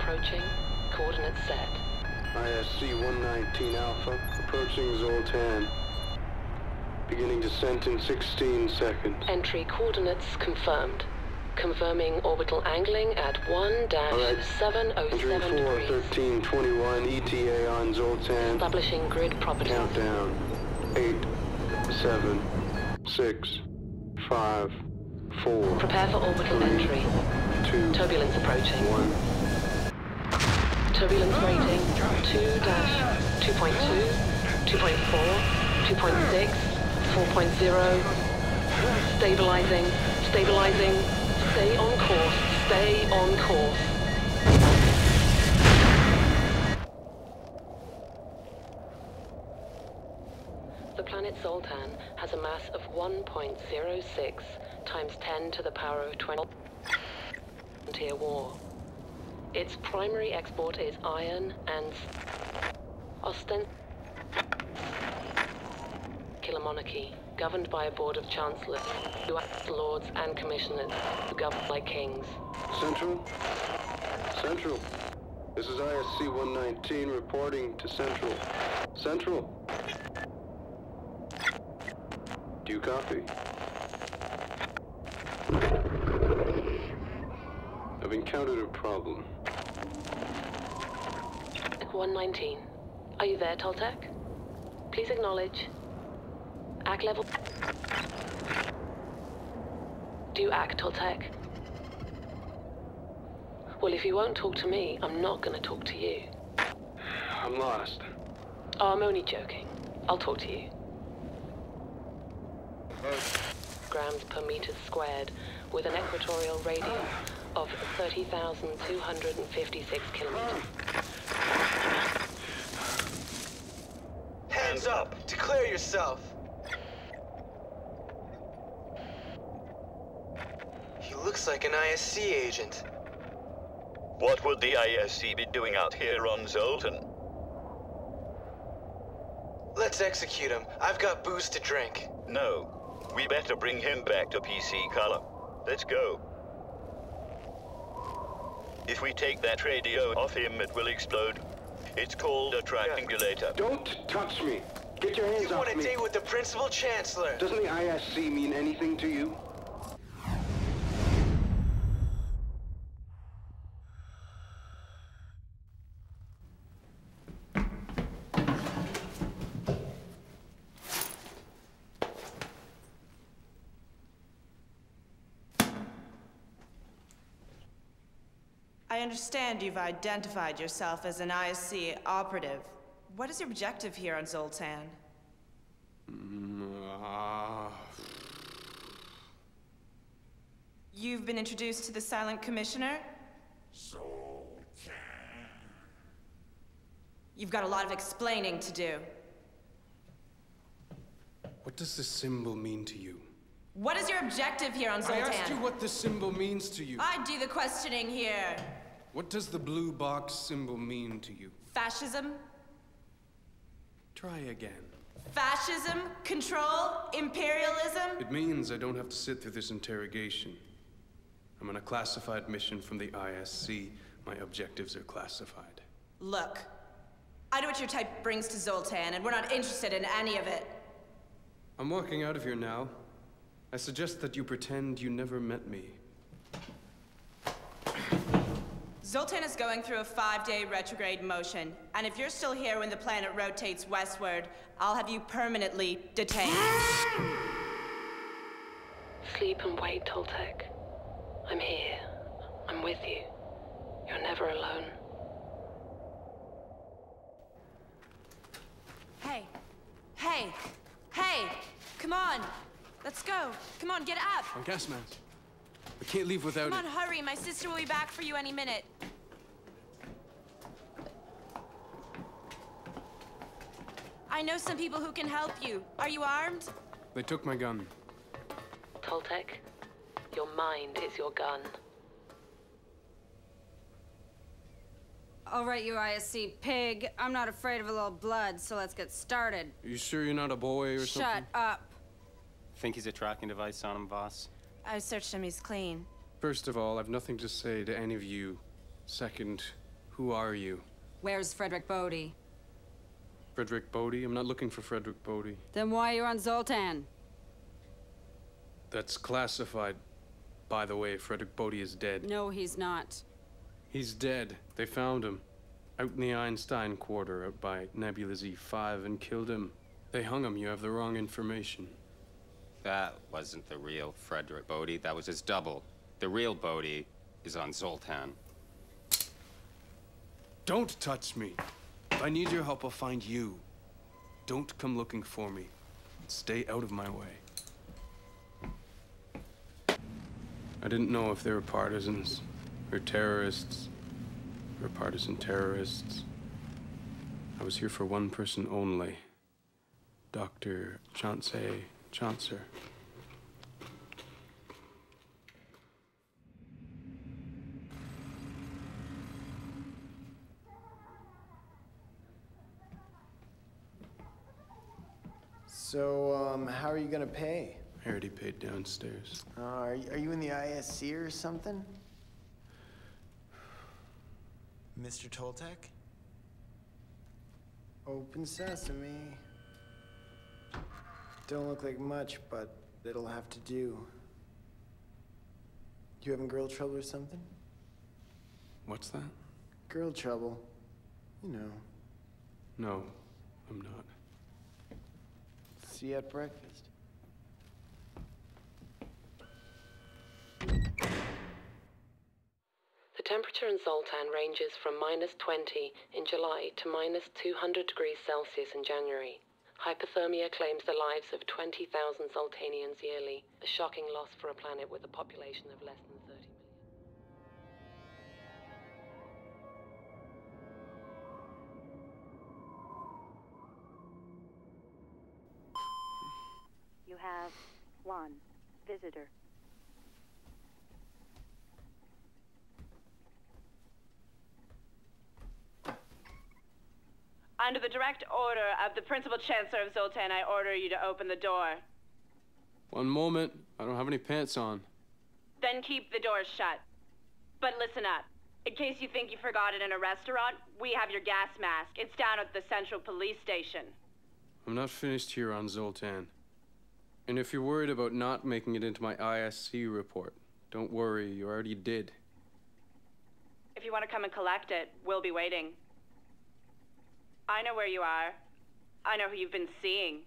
approaching. Coordinates set. ISC 119 Alpha, approaching Zoltan. Beginning descent in 16 seconds. Entry coordinates confirmed. Confirming orbital angling at 1-707 Entering 4, degrees. 13, 21, ETA on Zoltan. Establishing grid properties. Countdown. 8, 7, 6, 5, 4. Prepare for orbital entry. 2. Turbulence approaching. 1. Turbulence rating 2-2.2, 2.4, 2.6, 4.0. Stabilizing, stabilizing. Stay on course, stay on course. The planet Zoltan has a mass of 1.06 times 10 to the power of 20. Frontier war. Its primary export is iron and killer monarchy, governed by a board of chancellors, who act lords and commissioners, who govern like kings. Central? Central. This is ISC 119 reporting to Central. Central. Do you copy? I've encountered a problem. 119. Are you there, Toltec? Please acknowledge. Act level. Do you act, Toltec? Well, if you won't talk to me, I'm not gonna talk to you. I'm lost. Oh, I'm only joking. I'll talk to you. Grams per meter squared, with an equatorial radius of 30,256 kilometers. Hands up! Declare yourself! He looks like an ISC agent. What would the ISC be doing out here on Zoltan? Let's execute him. I've got booze to drink. No. We better bring him back to PC color. Let's go. If we take that radio off him, it will explode. It's called a triangulator. Don't touch me! Get your hands You off want me! a date with the Principal Chancellor? Doesn't the ISC mean anything to you? I understand you've identified yourself as an ISC operative. What is your objective here on Zoltan? You've been introduced to the Silent Commissioner? Zoltan. You've got a lot of explaining to do. What does this symbol mean to you? What is your objective here on Zoltan? I asked you what the symbol means to you. I do the questioning here. What does the blue box symbol mean to you? Fascism? Try again. Fascism? Control? Imperialism? It means I don't have to sit through this interrogation. I'm on a classified mission from the ISC. My objectives are classified. Look, I know what your type brings to Zoltan, and we're not interested in any of it. I'm walking out of here now. I suggest that you pretend you never met me. Zoltan is going through a 5-day retrograde motion, and if you're still here when the planet rotates westward, I'll have you permanently detained. Sleep and wait, Toltec. I'm here. I'm with you. You're never alone. Hey! Hey! Hey! Come on! Let's go! Come on, get up! On gas mask. We can't leave without Come on, it. hurry! My sister will be back for you any minute. I know some people who can help you. Are you armed? They took my gun. Toltec, your mind is your gun. All right, you ISC pig. I'm not afraid of a little blood, so let's get started. Are you sure you're not a boy or something? Shut up. Think he's a tracking device on him, boss? I searched him, he's clean. First of all, I've nothing to say to any of you. Second, Who are you? Where's Frederick Bodie? Frederick Bodie? I'm not looking for Frederick Bodie. Then why are you on Zoltan? That's classified. By the way, Frederick Bodie is dead. No, he's not. He's dead. They found him. Out in the Einstein Quarter, out by Nebula Z5, and killed him. They hung him. You have the wrong information. That wasn't the real Frederick Bodie. That was his double. The real Bodie is on Zoltan. Don't touch me. If I need your help, I'll find you. Don't come looking for me. Stay out of my way. I didn't know if they were partisans, or terrorists, or partisan terrorists. I was here for one person only. Dr. Chauncey Chauncer. So, how are you gonna pay? I already paid downstairs. Are you in the ISC or something? Mr. Toltec? Open sesame. Don't look like much, but it'll have to do. You having girl trouble or something? What's that? Girl trouble. You know. No, I'm not. See you at breakfast. The temperature in Zoltan ranges from -20 in July to -200 degrees Celsius in January. Hypothermia claims the lives of 20,000 Zoltanians yearly, a shocking loss for a planet with a population of less than 30 million. You have one visitor. Under the direct order of the Principal Chancellor of Zoltan, I order you to open the door. One moment. I don't have any pants on. Then keep the doors shut. But listen up. In case you think you forgot it in a restaurant, we have your gas mask. It's down at the Central Police Station. I'm not finished here on Zoltan. And if you're worried about not making it into my ISC report, don't worry, you already did. If you want to come and collect it, we'll be waiting. I know where you are. I know who you've been seeing.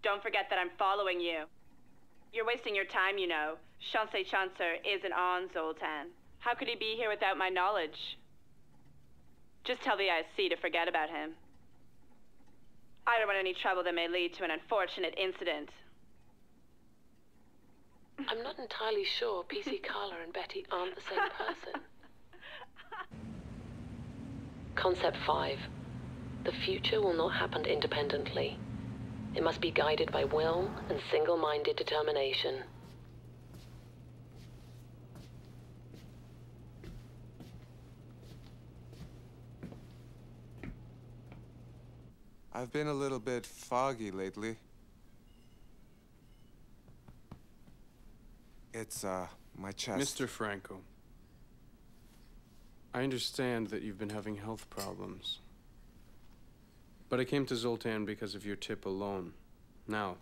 Don't forget that I'm following you. You're wasting your time, you know. Chauncey Chauncer isn't on Zoltan. How could he be here without my knowledge? Just tell the ISC to forget about him. I don't want any trouble that may lead to an unfortunate incident. I'm not entirely sure PC Carla and Betty aren't the same person. Concept 5. The future will not happen independently. It must be guided by will and single-minded determination. I've been a little bit foggy lately. It's, my chest. Mr. Franco, I understand that you've been having health problems. But I came to Zoltan because of your tip alone. Now,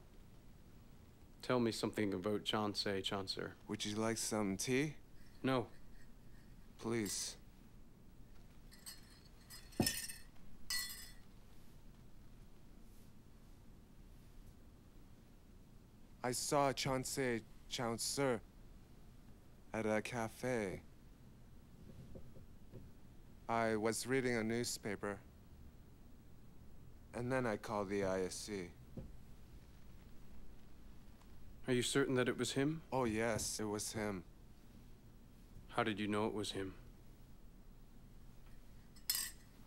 tell me something about Chauncey Chauncer. Would you like some tea? No. Please. I saw Chauncey Chauncer at a cafe. I was reading a newspaper. And then I called the ISC. Are you certain that it was him? Oh, yes, it was him. How did you know it was him?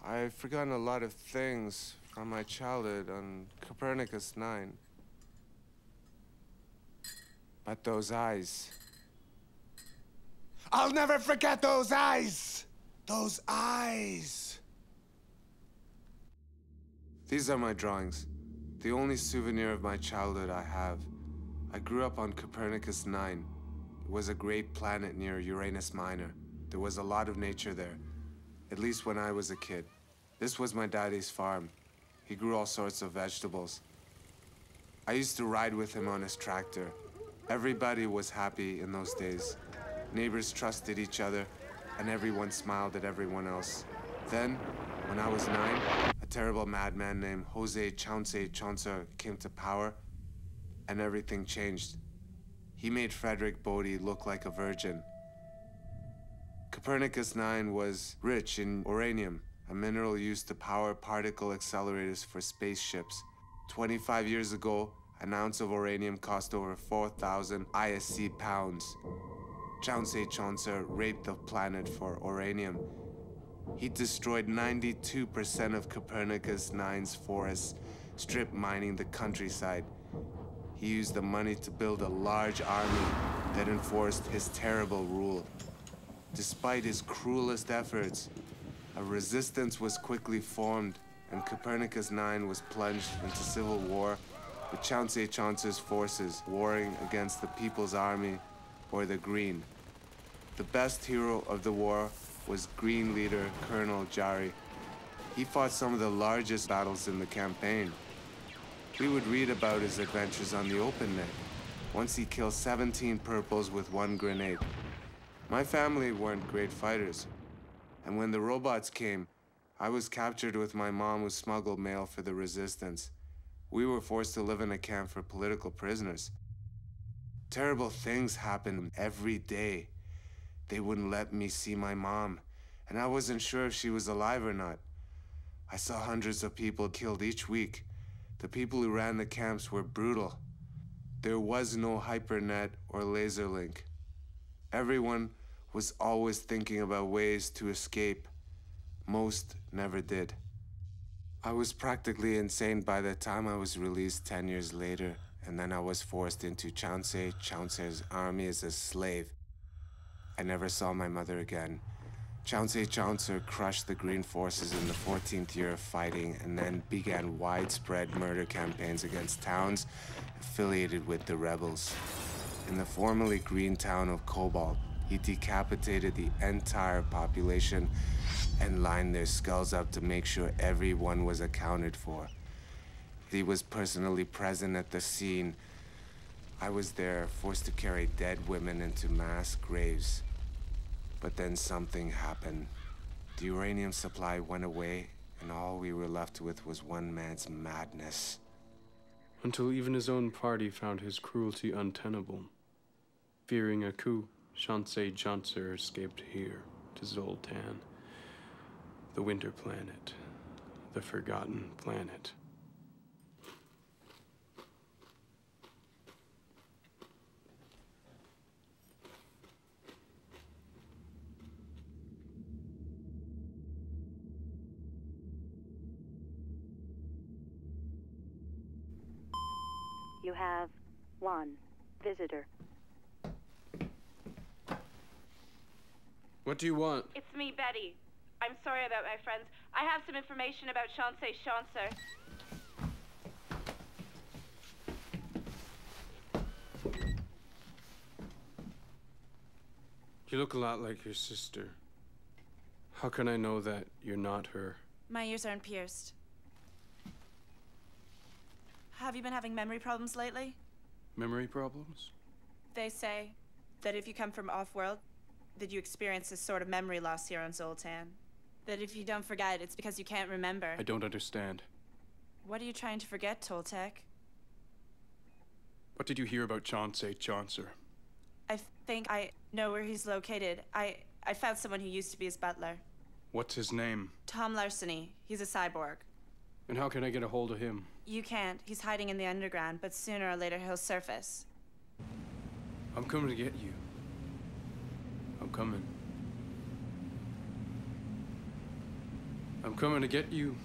I've forgotten a lot of things from my childhood on Copernicus 9. But those eyes... I'll never forget those eyes! Those eyes! These are my drawings. The only souvenir of my childhood I have. I grew up on Copernicus 9. It was a great planet near Uranus Minor. There was a lot of nature there. at least when I was a kid. This was my daddy's farm. He grew all sorts of vegetables. I used to ride with him on his tractor. Everybody was happy in those days. Neighbors trusted each other, and everyone smiled at everyone else. Then, when I was 9, a terrible madman named Jose Chauncey Chaucer came to power, and everything changed. He made Frederick Bodie look like a virgin. Copernicus 9 was rich in uranium, a mineral used to power particle accelerators for spaceships. 25 years ago, an ounce of uranium cost over 4,000 ISC pounds. Chauncey Chaucer raped the planet for uranium. He destroyed 92% of Copernicus 9's forests, strip mining the countryside. He used the money to build a large army that enforced his terrible rule. Despite his cruelest efforts, a resistance was quickly formed, and Copernicus 9 was plunged into civil war, with Chauncey Chaucer's forces warring against the People's Army, or the Green. The best hero of the war was Green leader Colonel Jarry. He fought some of the largest battles in the campaign. We would read about his adventures on the open net. Once he killed 17 purples with 1 grenade. My family weren't great fighters, and when the robots came, I was captured with my mom who smuggled mail for the resistance. We were forced to live in a camp for political prisoners. Terrible things happened every day. They wouldn't let me see my mom, and I wasn't sure if she was alive or not. I saw hundreds of people killed each week. The people who ran the camps were brutal. There was no hypernet or laser link. Everyone was always thinking about ways to escape. Most never did. I was practically insane by the time I was released 10 years later, and then I was forced into Chauncey Chaucer's army as a slave. I never saw my mother again. Chauncey Chaucer crushed the Green forces in the 14th year of fighting and then began widespread murder campaigns against towns affiliated with the rebels. In the formerly green town of Cobalt, he decapitated the entire population and lined their skulls up to make sure everyone was accounted for. He was personally present at the scene. I was there, forced to carry dead women into mass graves. But then something happened. The uranium supply went away, and all we were left with was one man's madness. Until even his own party found his cruelty untenable. Fearing a coup, Chauncey Chaucer escaped here to Zoltan, the winter planet, the forgotten planet. You have 1 visitor. What do you want? It's me, Betty. I'm sorry about my friends. I have some information about Chauncey Chaucer. You look a lot like your sister. How can I know that you're not her? My ears aren't pierced. Have you been having memory problems lately? Memory problems? They say that if you come from off-world, that you experience this sort of memory loss here on Zoltan. That if you don't forget, it's because you can't remember. I don't understand. What are you trying to forget, Toltec? What did you hear about Chauncey Chaucer? I think I know where he's located. I found someone who used to be his butler. What's his name? Tom Larceny. He's a cyborg. And how can I get a hold of him? You can't. He's hiding in the underground, but sooner or later he'll surface. I'm coming to get you. I'm coming. I'm coming to get you.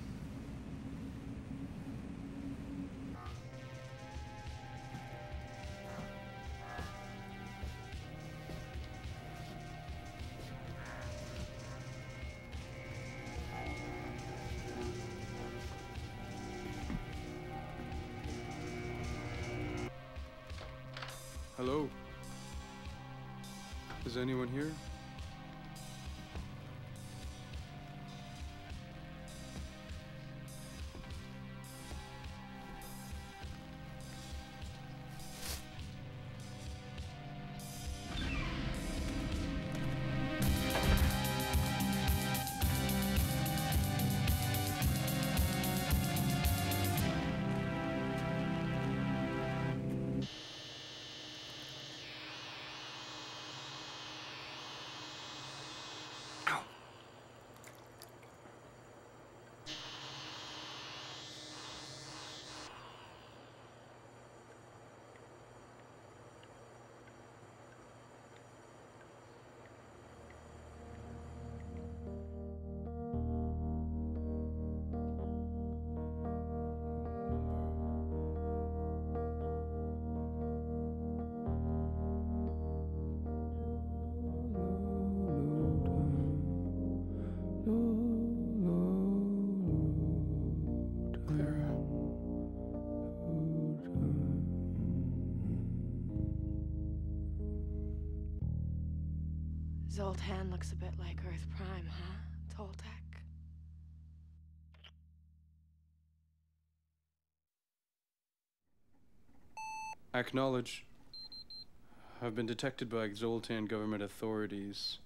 Hello? Is anyone here? Zoltan looks a bit like Earth Prime, huh, Toltec? Acknowledge. I've been detected by Zoltan government authorities.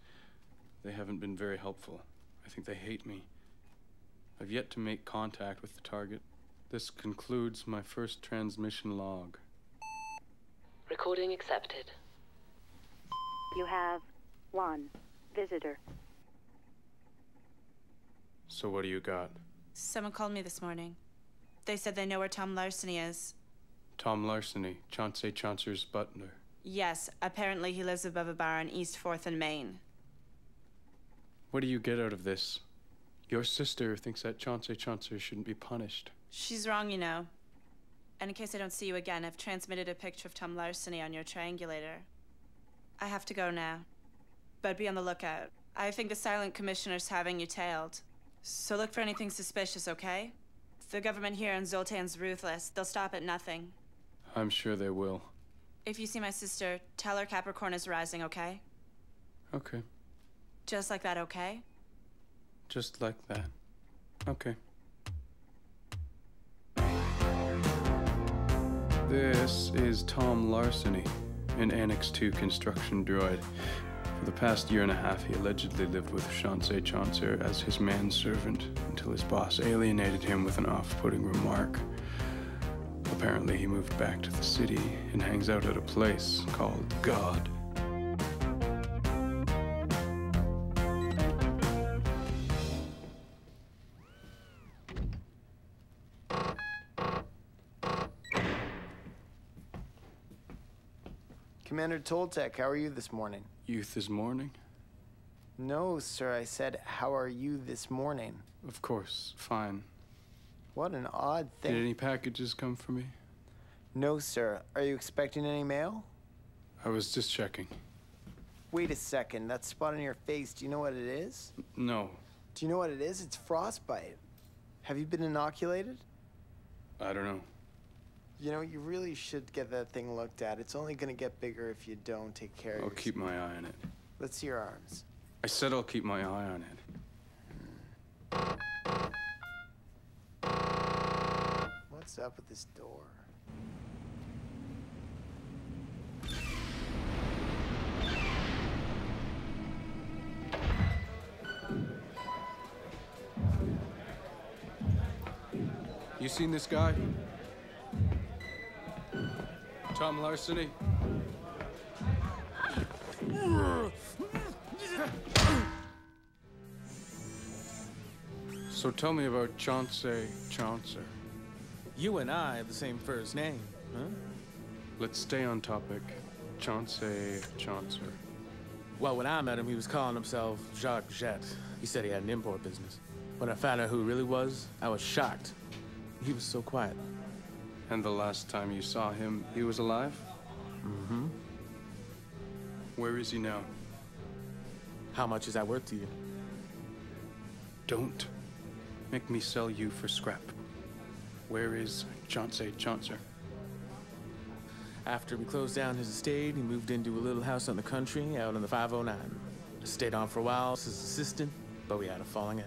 They haven't been very helpful. I think they hate me. I've yet to make contact with the target. This concludes my first transmission log. Recording accepted. You have 1 visitor. So what do you got? Someone called me this morning. They said they know where Tom Larceny is. Tom Larceny, Chauncey Chaucer's butler. Yes, apparently he lives above a bar on East 4th and Main. What do you get out of this? Your sister thinks that Chauncey Chaucer shouldn't be punished. She's wrong, you know. And in case I don't see you again, I've transmitted a picture of Tom Larceny on your triangulator. I have to go now. But be on the lookout. I think the Silent Commissioner's having you tailed. So look for anything suspicious, okay? The government here in Zoltan's ruthless. They'll stop at nothing. I'm sure they will. If you see my sister, tell her Capricorn is rising, okay? Okay. Just like that, okay? Just like that. Okay. This is Tom Larceny, an Annex 2 construction droid. For the past year and a half, he allegedly lived with Chauncey Chaucer as his manservant until his boss alienated him with an off-putting remark. Apparently, he moved back to the city and hangs out at a place called God. Commander Toltec, how are you this morning? Youth is mourning? No, sir, I said, how are you this morning? Of course, fine. What an odd thing. Did any packages come for me? No, sir. Are you expecting any mail? I was just checking. Wait a second, that spot on your face, do you know what it is? No. Do you know what it is? It's frostbite. Have you been inoculated? I don't know. You know, you really should get that thing looked at. It's only gonna get bigger if you don't take care of it. I'll keep my eye on it. Let's see your arms. I said I'll keep my eye on it. What's up with this door? You seen this guy? Tom Larceny? So tell me about Chauncey Chaucer. You and I have the same first name, huh? Let's stay on topic. Chauncey Chaucer. Well, when I met him, he was calling himself Jacques Jet. He said he had an import business. When I found out who he really was, I was shocked. He was so quiet. And the last time you saw him, he was alive? Mm-hmm. Where is he now? How much is that worth to you? Don't make me sell you for scrap. Where is Chauncey Chaucer? After we closed down his estate, he moved into a little house on the country out on the 509. I stayed on for a while as his assistant, but we had a falling out.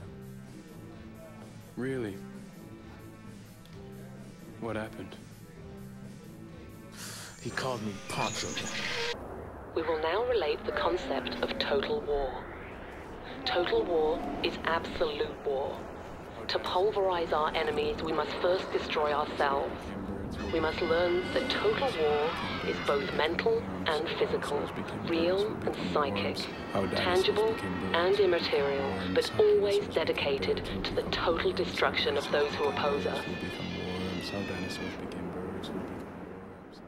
Really? What happened? He called me Poncho. We will now relate the concept of total war. Total war is absolute war. To pulverize our enemies, we must first destroy ourselves. We must learn that total war is both mental and physical, real and psychic, tangible and immaterial, but always dedicated to the total destruction of those who oppose us. How dinosaurs became birds, who became worms.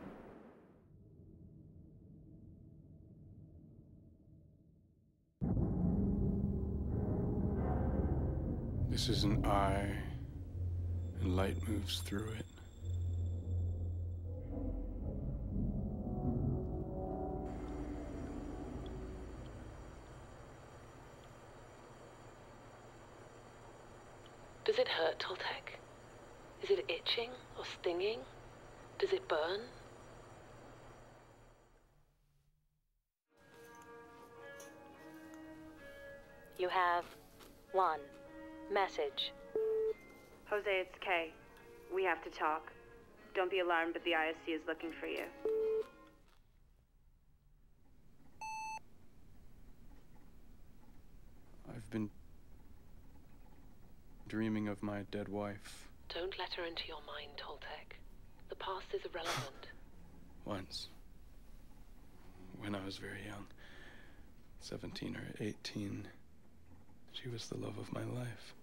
This is an eye, and light moves through it. Does it hurt, Toltec? Is it itching or stinging? Does it burn? You have one message. Jose, it's Kay. We have to talk. Don't be alarmed, but the ISC is looking for you. I've been dreaming of my dead wife. Don't let her into your mind, Toltec. The past is irrelevant. Once. When I was very young. 17 or 18. She was the love of my life.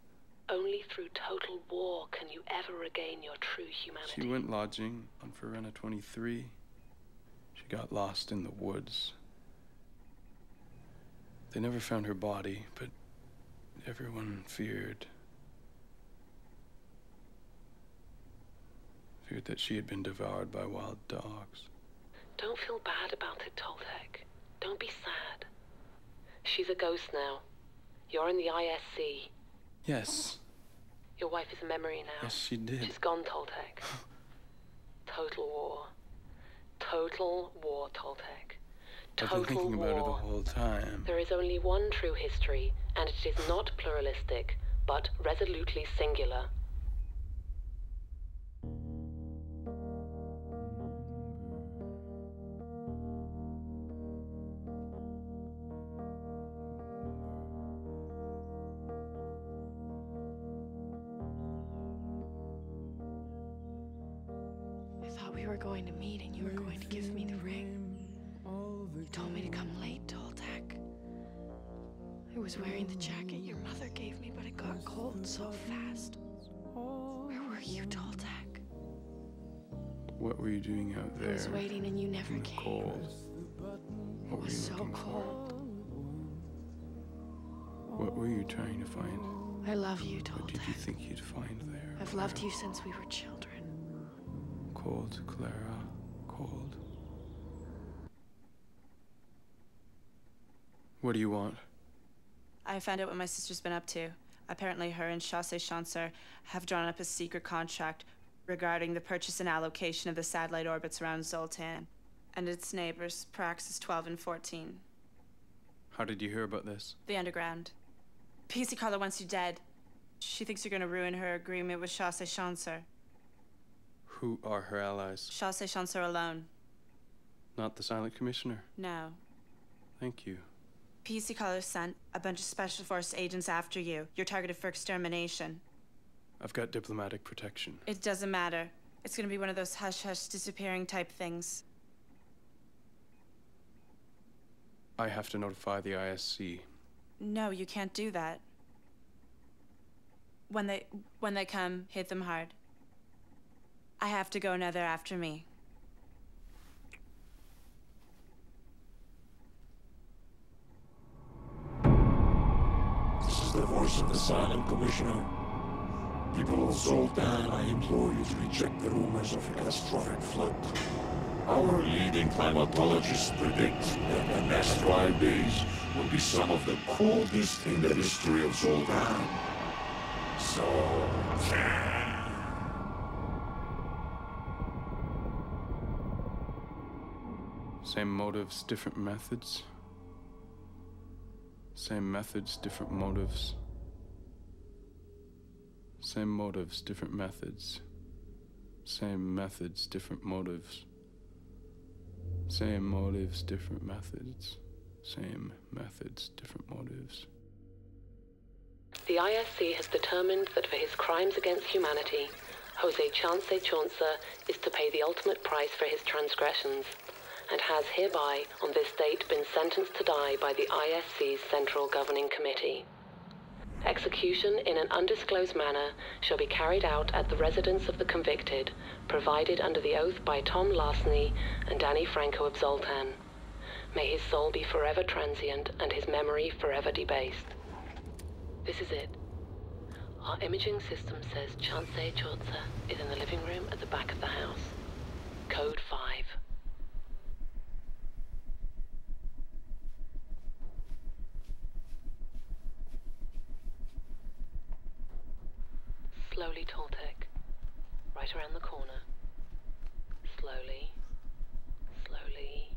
Only through total war can you ever regain your true humanity. She went lodging on Verena 23. She got lost in the woods. They never found her body, but everyone feared that she had been devoured by wild dogs. Don't feel bad about it, Toltec. Don't be sad. She's a ghost now. You're in the ISC. Yes. Your wife is a memory now. Yes, she did. She's gone, Toltec. Total war. Total war, Toltec. I've been thinking about her the whole time. There is only one true history, and it is not pluralistic, but resolutely singular. We were going to meet and you were going to give me the ring. You told me to come late, Toltec. I was wearing the jacket your mother gave me, but it got cold so fast. Where were you, Toltec? What were you doing out there? I was waiting and you never came. Cold. What It was so cold. What were you trying to find? I love you, Toltec. What did you think you'd find there? I've loved you since we were children. Cold, Clara, cold. What do you want? I found out what my sister's been up to. Apparently her and Chassé Chancer have drawn up a secret contract regarding the purchase and allocation of the satellite orbits around Zoltan and its neighbors, Praxis 12 and 14. How did you hear about this? The underground. PC Carla wants you dead. She thinks you're gonna ruin her agreement with Chassé Chancer. Who are her allies? Chassé Chancer alone. Not the Silent Commissioner? No. Thank you. PC Carla sent a bunch of Special Force agents after you. You're targeted for extermination. I've got diplomatic protection. It doesn't matter. It's gonna be one of those hush-hush disappearing type things. I have to notify the ISC. No, you can't do that. When they come, hit them hard. I have to go now, they're after me. This is the voice of the Silent Commissioner. People of Zoltan, I implore you to reject the rumors of a catastrophic flood. Our leading climatologists predict that the next 5 days will be some of the coldest in the history of Zoltan. Zoltan. Same motives, different methods. Same methods, different motives. Same motives, different methods. Same methods, different motives. Same motives, different methods. Same methods, different motives. The ISC has determined that for his crimes against humanity, Jose Chancé Chauncer is to pay the ultimate price for his transgressions, and has hereby, on this date, been sentenced to die by the ISC's Central Governing Committee. Execution in an undisclosed manner shall be carried out at the residence of the convicted, provided under the oath by Tom Larceny and Danny Franco of Zoltan. May his soul be forever transient and his memory forever debased. This is it. Our imaging system says Chancé Chauncer is in the living room at the back of the house. Code 5. Slowly, Toltec. Right around the corner. Slowly. Slowly.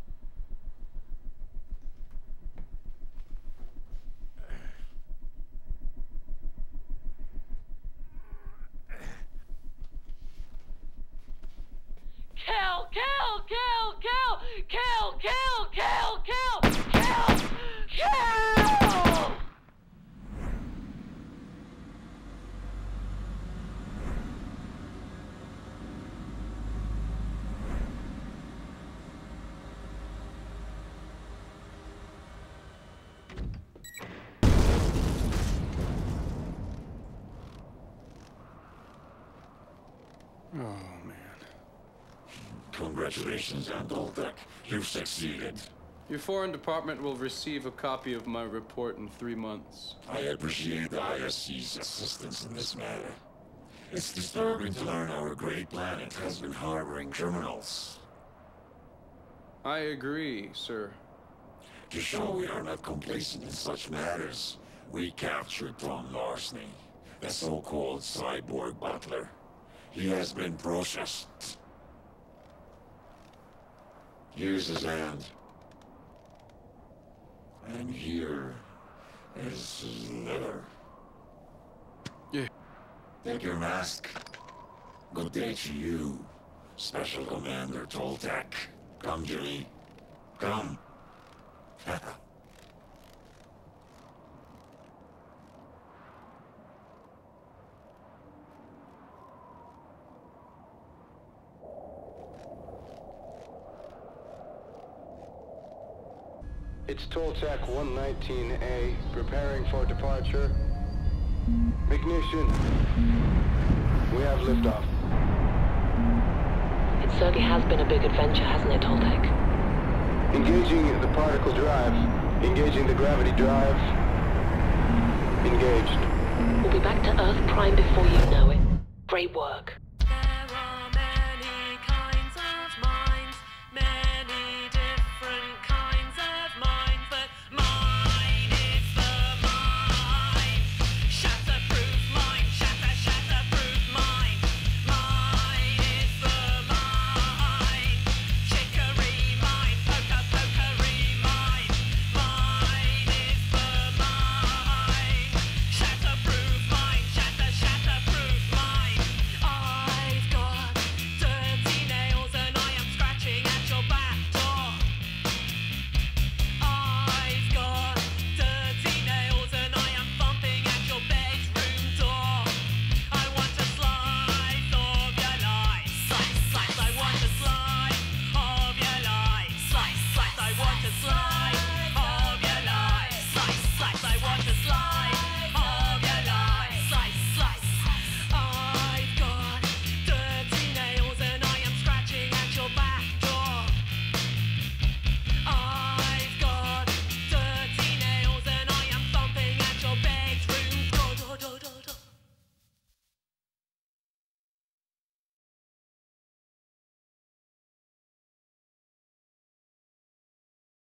Oh, man. Congratulations, Toltec. You've succeeded. Your foreign department will receive a copy of my report in 3 months. I appreciate the ISC's assistance in this matter. It's disturbing to learn our great planet has been harboring criminals. I agree, sir. To show we are not complacent in such matters, we captured Tom Larceny, the so-called cyborg butler. He has been processed. Here's his hand. And here is his liver. Yeah. Take your mask. Good day to you, Special Commander Toltec. Come, Jimmy. Come. It's Toltec 119A, preparing for departure. Ignition. We have liftoff. It certainly has been a big adventure, hasn't it, Toltec? Engaging the particle drive. Engaging the gravity drive. Engaged. We'll be back to Earth Prime before you know it. Great work.